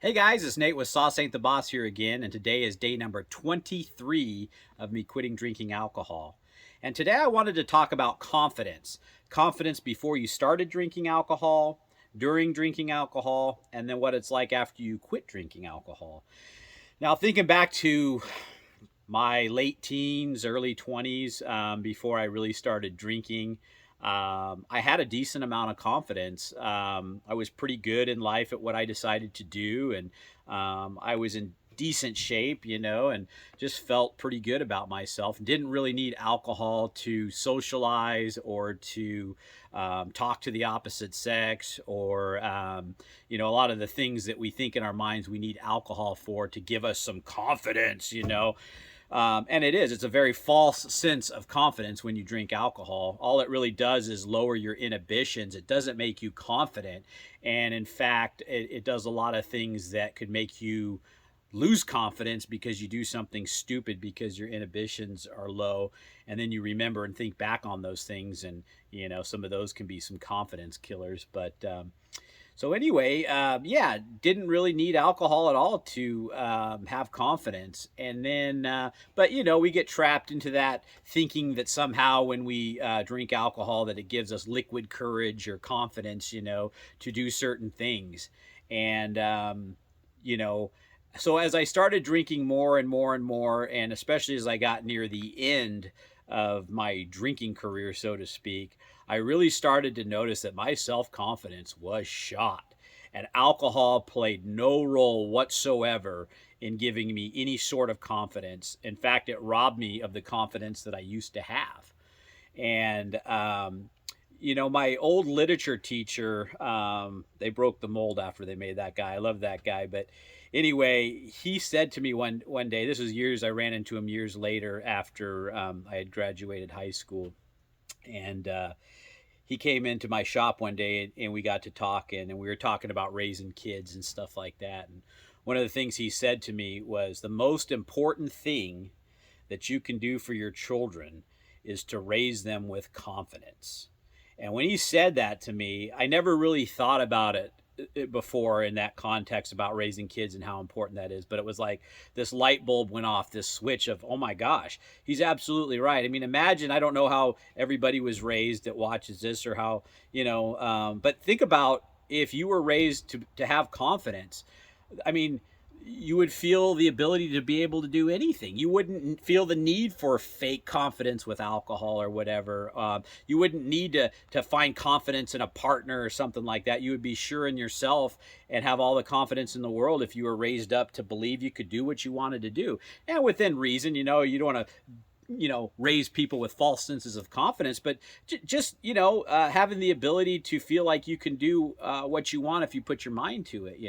Hey guys, it's Nate with Sauce Ain't the Boss here again, and today is day number 23 of me quitting drinking alcohol. And today I wanted to talk about confidence. Confidence before you started drinking alcohol, during drinking alcohol, and then what it's like after you quit drinking alcohol. Now, thinking back to my late teens, early 20s, before I really started drinking. I had a decent amount of confidence. I was pretty good in life at what I decided to do, and I was in decent shape, and just felt pretty good about myself. Didn't really need alcohol to socialize or to talk to the opposite sex, or a lot of the things that we think in our minds we need alcohol for to give us some confidence. And it's a very false sense of confidence when you drink alcohol. All it really does is lower your inhibitions. It doesn't make you confident. And in fact, it does a lot of things that could make you lose confidence because you do something stupid because your inhibitions are low. And then you remember and think back on those things. And, some of those can be some confidence killers. So anyway, yeah, didn't really need alcohol at all to have confidence. And then, but we get trapped into that thinking that somehow when we drink alcohol, that it gives us liquid courage or confidence, to do certain things. And you know, so as I started drinking more and more and more, and especially as I got near the end of my drinking career, so to speak, I really started to notice that my self confidence was shot. And alcohol played no role whatsoever in giving me any sort of confidence. In fact, it robbed me of the confidence that I used to have. And, my old literature teacher, they broke the mold after they made that guy. I love that guy. But anyway, he said to me one day, this was years, I ran into him years later after I had graduated high school. And he came into my shop one day and we got to talking, and we were talking about raising kids and stuff like that. And one of the things he said to me was, the most important thing that you can do for your children is to raise them with confidence. And when he said that to me, I never really thought about it before in that context about raising kids and how important that is. But it was like this light bulb went off, this switch of, oh my gosh, he's absolutely right. I mean, imagine, I don't know how everybody was raised that watches this, or how, but think about if you were raised to have confidence. I mean, you would feel the ability to be able to do anything. You wouldn't feel the need for fake confidence with alcohol or whatever. You wouldn't need to find confidence in a partner or something like that. You would be sure in yourself and have all the confidence in the world if you were raised up to believe you could do what you wanted to do. And within reason, you don't want to raise people with false senses of confidence, but just having the ability to feel like you can do what you want if you put your mind to it.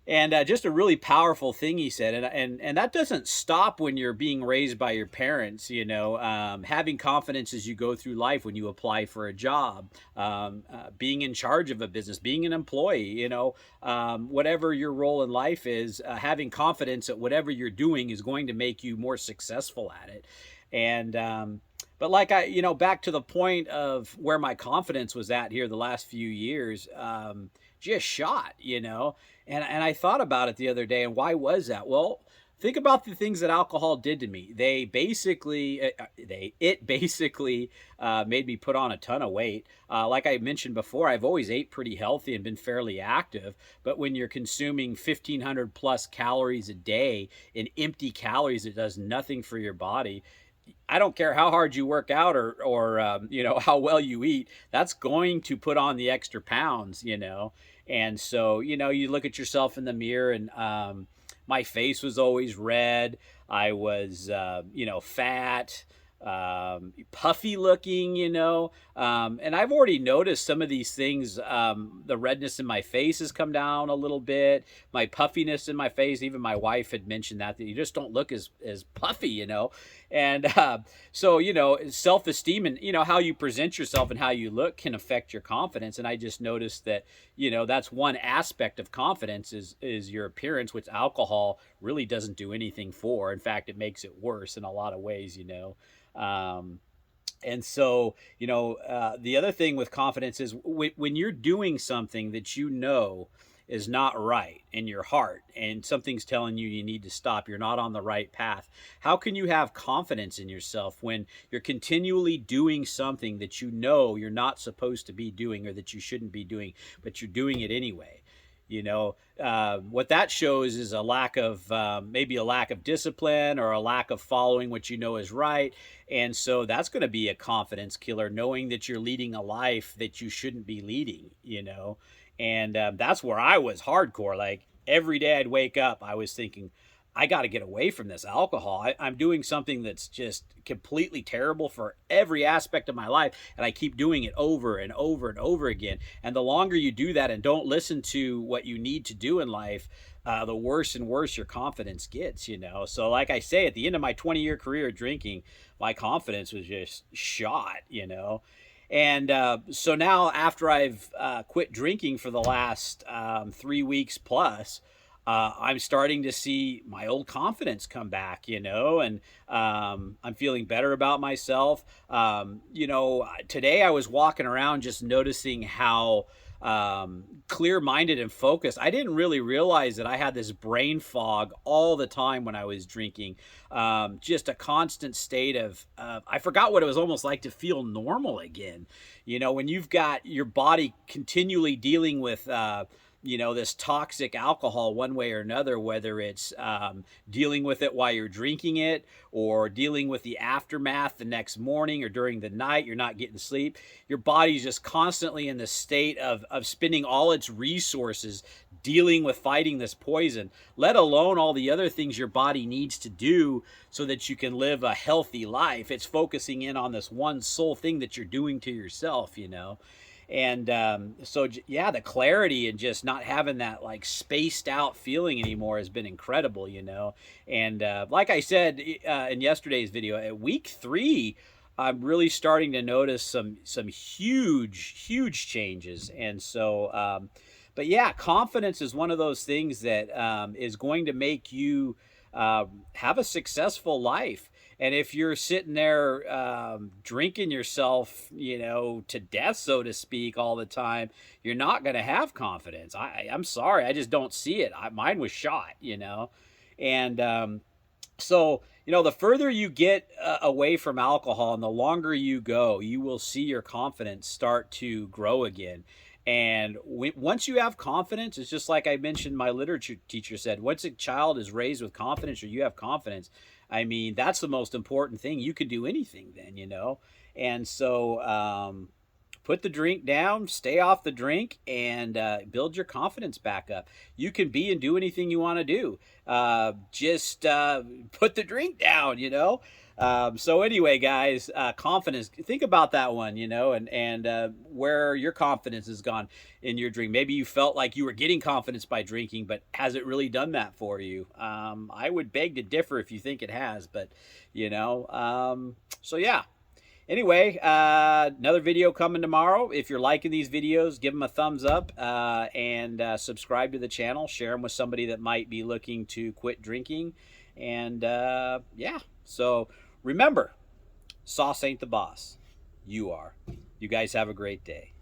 And just a really powerful thing he said, and that doesn't stop when you're being raised by your parents. Having confidence as you go through life, when you apply for a job, being in charge of a business, being an employee, whatever your role in life is, having confidence that whatever you're doing is going to make you more successful at it. And but like back to the point of where my confidence was at here the last few years, just shot. And I thought about it the other day, and why was that? Well, think about the things that alcohol did to me. It basically made me put on a ton of weight. Like I mentioned before, I've always ate pretty healthy and been fairly active. But when you're consuming 1,500 plus calories a day in empty calories, it does nothing for your body. I don't care how hard you work out, or how well you eat. That's going to put on the extra pounds. And so you look at yourself in the mirror, and my face was always red. I was fat, puffy looking. And I've already noticed some of these things. The redness in my face has come down a little bit. My puffiness in my face, even my wife had mentioned that you just don't look as puffy. And so self-esteem and how you present yourself and how you look can affect your confidence. And I just noticed that that's one aspect of confidence is your appearance, which alcohol really doesn't do anything for. In fact, it makes it worse in a lot of ways. um, and so, the other thing with confidence is when you're doing something that is not right in your heart and something's telling you you need to stop, you're not on the right path, how can you have confidence in yourself when you're continually doing something that you know you're not supposed to be doing or that you shouldn't be doing, but you're doing it anyway? What that shows is a lack of maybe a lack of discipline or a lack of following what you know is right. And so that's going to be a confidence killer, knowing that you're leading a life that you shouldn't be leading. And that's where I was hardcore. Like every day I'd wake up, I was thinking, I got to get away from this alcohol. I'm doing something that's just completely terrible for every aspect of my life. And I keep doing it over and over and over again. And the longer you do that and don't listen to what you need to do in life, the worse and worse your confidence gets. So like I say, at the end of my 20-year career of drinking, my confidence was just shot. And so now after I've quit drinking for the last 3 weeks plus, I'm starting to see my old confidence come back, and I'm feeling better about myself. Today I was walking around just noticing how clear-minded and focused. I didn't really realize that I had this brain fog all the time when I was drinking. Just a constant state of, I forgot what it was almost like to feel normal again. When you've got your body continually dealing with, this toxic alcohol one way or another, whether it's dealing with it while you're drinking it or dealing with the aftermath the next morning or during the night, you're not getting sleep. Your body's just constantly in the state of spending all its resources dealing with fighting this poison, let alone all the other things your body needs to do so that you can live a healthy life. It's focusing in on this one sole thing that you're doing to yourself. And yeah, the clarity and just not having that like spaced out feeling anymore has been incredible. And like I said in yesterday's video, at week 3, I'm really starting to notice some huge changes. And so but yeah, confidence is one of those things that is going to make you have a successful life. And if you're sitting there drinking yourself, to death, so to speak, all the time, you're not going to have confidence. I'm sorry, I just don't see it. Mine was shot. And so, the further you get away from alcohol and the longer you go, you will see your confidence start to grow again. And once you have confidence, it's just like I mentioned, my literature teacher said, once a child is raised with confidence or you have confidence, I mean, that's the most important thing. You can do anything then. And so put the drink down, stay off the drink, and build your confidence back up. You can be and do anything you want to do. Just put the drink down. So anyway, guys, confidence, think about that one, and where your confidence has gone in your drink. Maybe you felt like you were getting confidence by drinking, but has it really done that for you? I would beg to differ if you think it has, but so yeah. Anyway, another video coming tomorrow. If you're liking these videos, give them a thumbs up and subscribe to the channel. Share them with somebody that might be looking to quit drinking. And yeah, so remember, sauce ain't the boss. You are. You guys have a great day.